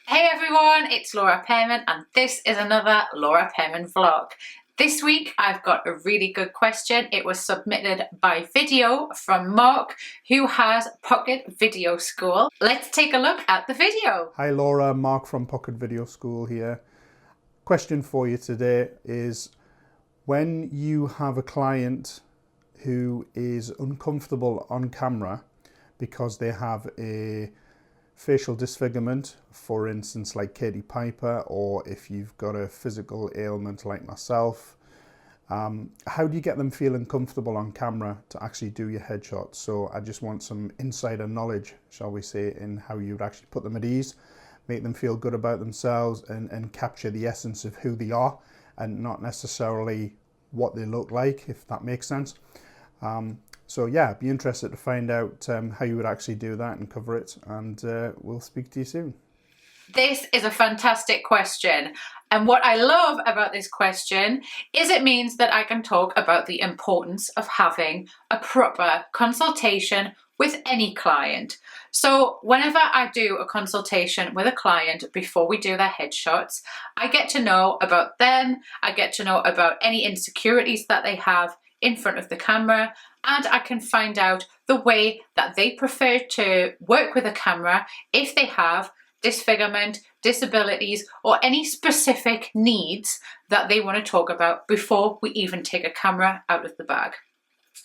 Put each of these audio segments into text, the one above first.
Hey everyone, it's Laura Pearman and this is another Laura Pearman vlog. This week I've got a really good question. It was submitted by video from Mark, who has Pocket Video School. Let's take a look at the video. Hi Laura, Mark from Pocket Video School here. Question for you today is, when you have a client who is uncomfortable on camera because they have a facial disfigurement, for instance like Katie Piper, or if you've got a physical ailment like myself, how do you get them feeling comfortable on camera to actually do your headshots? So I just want some insider knowledge, shall we say, in how you would actually put them at ease, make them feel good about themselves and capture the essence of who they are and not necessarily what they look like, if that makes sense. So yeah, be interested to find out how you would actually do that and cover it, and we'll speak to you soon. This is a fantastic question, and what I love about this question is it means that I can talk about the importance of having a proper consultation with any client. So whenever I do a consultation with a client before we do their headshots, I get to know about them, I get to know about any insecurities that they have in front of the camera, and I can find out the way that they prefer to work with a camera if they have disfigurement, disabilities, or any specific needs that they want to talk about before we even take a camera out of the bag.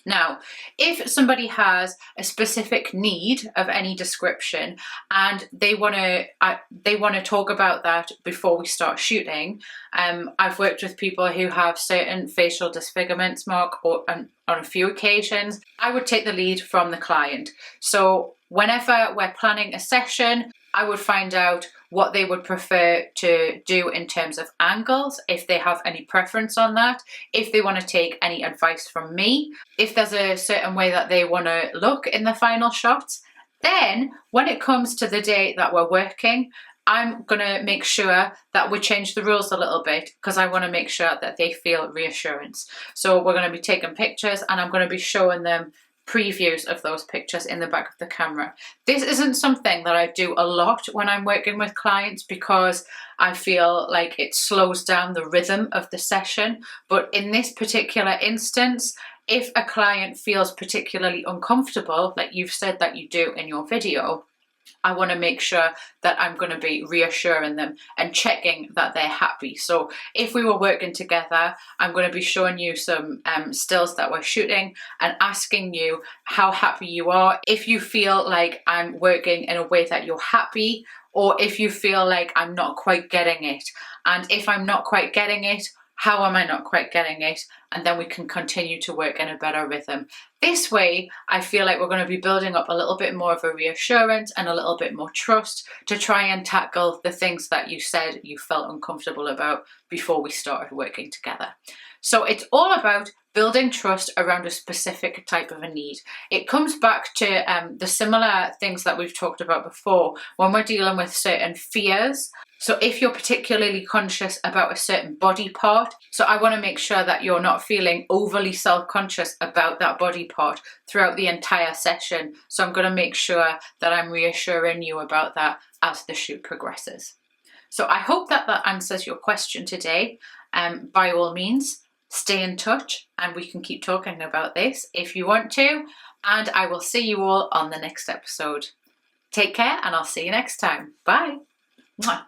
Now, if somebody has a specific need of any description and they want to talk about that before we start shooting, I've worked with people who have certain facial disfigurements, Mark, on a few occasions. I would take the lead from the client. So whenever we're planning a session, I would find out what they would prefer to do in terms of angles, if they have any preference on that, if they want to take any advice from me, if there's a certain way that they want to look in the final shots. Then when it comes to the day that we're working, I'm going to make sure that we change the rules a little bit, because I want to make sure that they feel reassurance. So we're going to be taking pictures and I'm going to be showing them previews of those pictures in the back of the camera. This isn't something that I do a lot when I'm working with clients because I feel like it slows down the rhythm of the session. But in this particular instance, if a client feels particularly uncomfortable, like you've said that you do in your video, I want to make sure that I'm going to be reassuring them and checking that they're happy. So if we were working together, I'm going to be showing you some stills that we're shooting and asking you how happy you are. If you feel like I'm working in a way that you're happy, or if you feel like I'm not quite getting it. And if I'm not quite getting it, how am I not quite getting it? And then we can continue to work in a better rhythm. This way, I feel like we're going to be building up a little bit more of a reassurance and a little bit more trust to try and tackle the things that you said you felt uncomfortable about before we started working together. So it's all about building trust around a specific type of a need. It comes back to the similar things that we've talked about before when we're dealing with certain fears. So if you're particularly conscious about a certain body part, so I want to make sure that you're not feeling overly self-conscious about that body part throughout the entire session. So I'm going to make sure that I'm reassuring you about that as the shoot progresses. So I hope that that answers your question today. By all means, stay in touch and we can keep talking about this if you want to. And I will see you all on the next episode. Take care and I'll see you next time. Bye. Mwah.